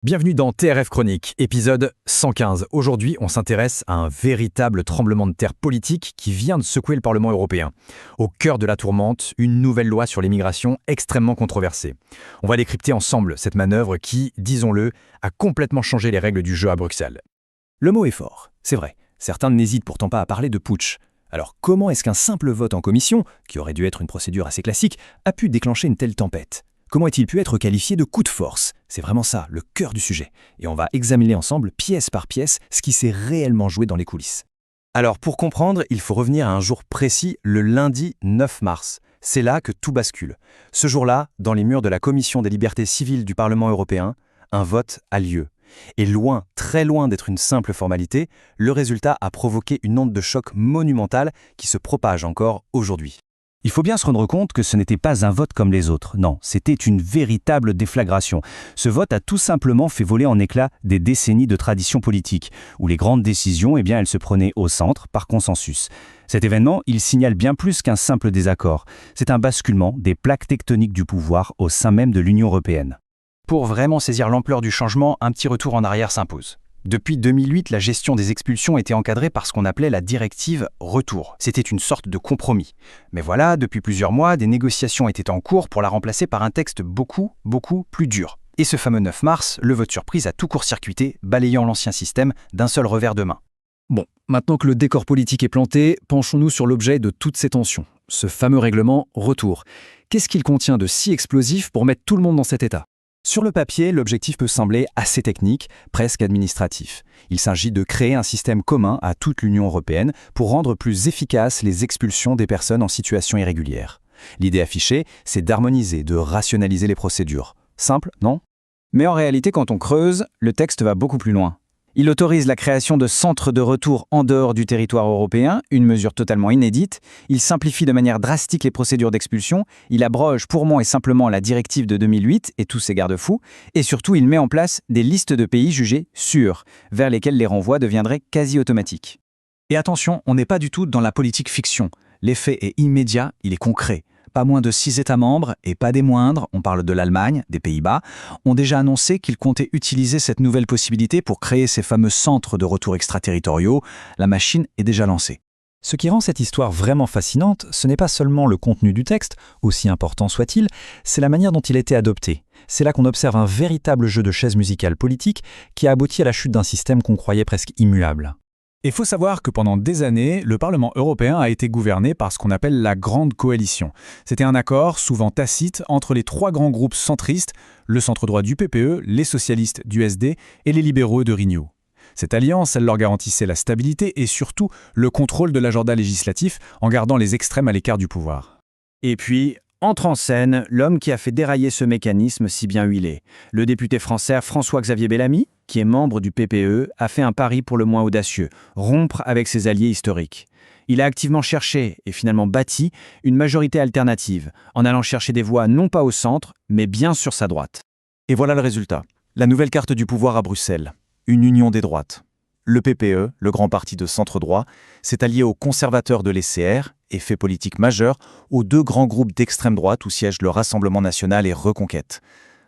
Bienvenue dans TRF Chronique, épisode 115. Aujourd'hui, on s'intéresse à un véritable tremblement de terre politique qui vient de secouer le Parlement européen. Au cœur de la tourmente, une nouvelle loi sur l'immigration extrêmement controversée. On va décrypter ensemble cette manœuvre qui, disons-le, a complètement changé les règles du jeu à Bruxelles. Le mot est fort, c'est vrai. Certains n'hésitent pourtant pas à parler de putsch. Alors comment est-ce qu'un simple vote en commission, qui aurait dû être une procédure assez classique, a pu déclencher une telle tempête ? Comment est-il pu être qualifié de coup de force ? C'est vraiment ça, le cœur du sujet. Et on va examiner ensemble, pièce par pièce, ce qui s'est réellement joué dans les coulisses. Alors pour comprendre, il faut revenir à un jour précis, le lundi 9 mars. C'est là que tout bascule. Ce jour-là, dans les murs de la Commission des libertés civiles du Parlement européen, un vote a lieu. Et loin, très loin d'être une simple formalité, le résultat a provoqué une onde de choc monumentale qui se propage encore aujourd'hui. Il faut bien se rendre compte que ce n'était pas un vote comme les autres. Non, c'était une véritable déflagration. Ce vote a tout simplement fait voler en éclats des décennies de tradition politique, où les grandes décisions, elles se prenaient au centre, par consensus. Cet événement, il signale bien plus qu'un simple désaccord. C'est un basculement des plaques tectoniques du pouvoir au sein même de l'Union européenne. Pour vraiment saisir l'ampleur du changement, un petit retour en arrière s'impose. Depuis 2008, la gestion des expulsions était encadrée par ce qu'on appelait la directive retour. C'était une sorte de compromis. Mais voilà, depuis plusieurs mois, des négociations étaient en cours pour la remplacer par un texte beaucoup plus dur. Et ce fameux 9 mars, le vote surprise a tout court-circuité, balayant l'ancien système d'un seul revers de main. Bon, maintenant que le décor politique est planté, penchons-nous sur l'objet de toutes ces tensions. Ce fameux règlement retour. Qu'est-ce qu'il contient de si explosif pour mettre tout le monde dans cet état ? Sur le papier, l'objectif peut sembler assez technique, presque administratif. Il s'agit de créer un système commun à toute l'Union européenne pour rendre plus efficaces les expulsions des personnes en situation irrégulière. L'idée affichée, c'est d'harmoniser, de rationaliser les procédures. Simple, non ? Mais en réalité, quand on creuse, le texte va beaucoup plus loin. Il autorise la création de centres de retour en dehors du territoire européen, une mesure totalement inédite. Il simplifie de manière drastique les procédures d'expulsion. Il abroge purement et simplement la directive de 2008 et tous ses garde-fous. Et surtout, il met en place des listes de pays jugés sûrs, vers lesquels les renvois deviendraient quasi automatiques. Et attention, on n'est pas du tout dans la politique fiction. L'effet est immédiat, il est concret. Pas moins de 6 États membres, et pas des moindres, on parle de l'Allemagne, des Pays-Bas, ont déjà annoncé qu'ils comptaient utiliser cette nouvelle possibilité pour créer ces fameux centres de retour extraterritoriaux. La machine est déjà lancée. Ce qui rend cette histoire vraiment fascinante, ce n'est pas seulement le contenu du texte, aussi important soit-il, c'est la manière dont il a été adopté. C'est là qu'on observe un véritable jeu de chaises musicales politiques qui a abouti à la chute d'un système qu'on croyait presque immuable. Il faut savoir que pendant des années, le Parlement européen a été gouverné par ce qu'on appelle la Grande Coalition. C'était un accord, souvent tacite, entre les trois grands groupes centristes, le centre-droit du PPE, les socialistes du SD et les libéraux de Renew. Cette alliance, elle leur garantissait la stabilité et surtout le contrôle de l'agenda législatif en gardant les extrêmes à l'écart du pouvoir. Et puis, entre en scène l'homme qui a fait dérailler ce mécanisme si bien huilé. Le député français François-Xavier Bellamy, qui est membre du PPE, a fait un pari pour le moins audacieux, rompre avec ses alliés historiques. Il a activement cherché, et finalement bâti, une majorité alternative, en allant chercher des voix non pas au centre, mais bien sur sa droite. Et voilà le résultat. La nouvelle carte du pouvoir à Bruxelles. Une union des droites. Le PPE, le grand parti de centre-droit, s'est allié aux conservateurs de l'ECR, et fait politique majeur, aux deux grands groupes d'extrême droite où siègent le Rassemblement national et Reconquête.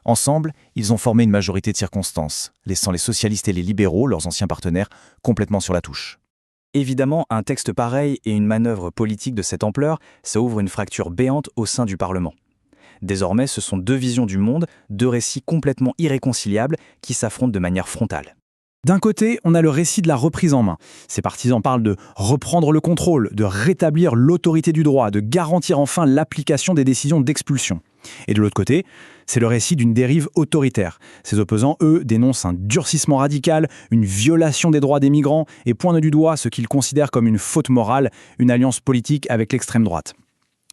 Ensemble, ils ont formé une majorité de circonstances, laissant les socialistes et les libéraux, leurs anciens partenaires, complètement sur la touche. Évidemment, un texte pareil et une manœuvre politique de cette ampleur, ça ouvre une fracture béante au sein du Parlement. Désormais, ce sont deux visions du monde, deux récits complètement irréconciliables qui s'affrontent de manière frontale. D'un côté, on a le récit de la reprise en main. Ces partisans parlent de reprendre le contrôle, de rétablir l'autorité du droit, de garantir enfin l'application des décisions d'expulsion. Et de l'autre côté, c'est le récit d'une dérive autoritaire. Ces opposants, eux, dénoncent un durcissement radical, une violation des droits des migrants et pointent du doigt ce qu'ils considèrent comme une faute morale, une alliance politique avec l'extrême droite.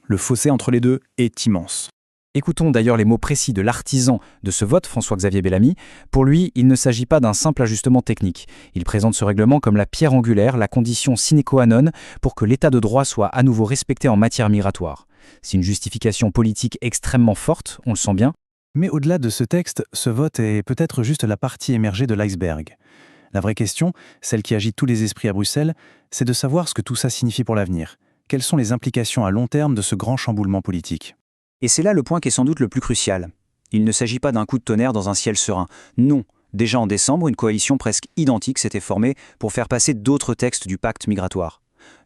Le fossé entre les deux est immense. Écoutons d'ailleurs les mots précis de l'artisan de ce vote, François-Xavier Bellamy. Pour lui, il ne s'agit pas d'un simple ajustement technique. Il présente ce règlement comme la pierre angulaire, la condition sine qua non pour que l'état de droit soit à nouveau respecté en matière migratoire. C'est une justification politique extrêmement forte, on le sent bien. Mais au-delà de ce texte, ce vote est peut-être juste la partie émergée de l'iceberg. La vraie question, celle qui agite tous les esprits à Bruxelles, c'est de savoir ce que tout ça signifie pour l'avenir. Quelles sont les implications à long terme de ce grand chamboulement politique ? Et c'est là le point qui est sans doute le plus crucial. Il ne s'agit pas d'un coup de tonnerre dans un ciel serein. Non, Déjà en décembre, une coalition presque identique s'était formée pour faire passer d'autres textes du pacte migratoire.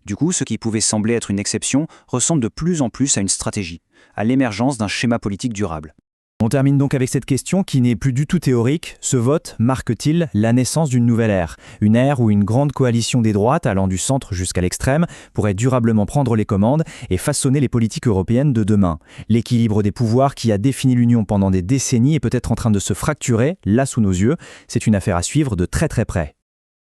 Du coup, ce qui pouvait sembler être une exception ressemble de plus en plus à une stratégie, à l'émergence d'un schéma politique durable. On termine donc avec cette question qui n'est plus du tout théorique. Ce vote marque-t-il la naissance d'une nouvelle ère? Une ère où une grande coalition des droites, allant du centre jusqu'à l'extrême, pourrait durablement prendre les commandes et façonner les politiques européennes de demain. L'équilibre des pouvoirs qui a défini l'Union pendant des décennies est peut-être en train de se fracturer, là sous nos yeux. C'est une affaire à suivre de très très près.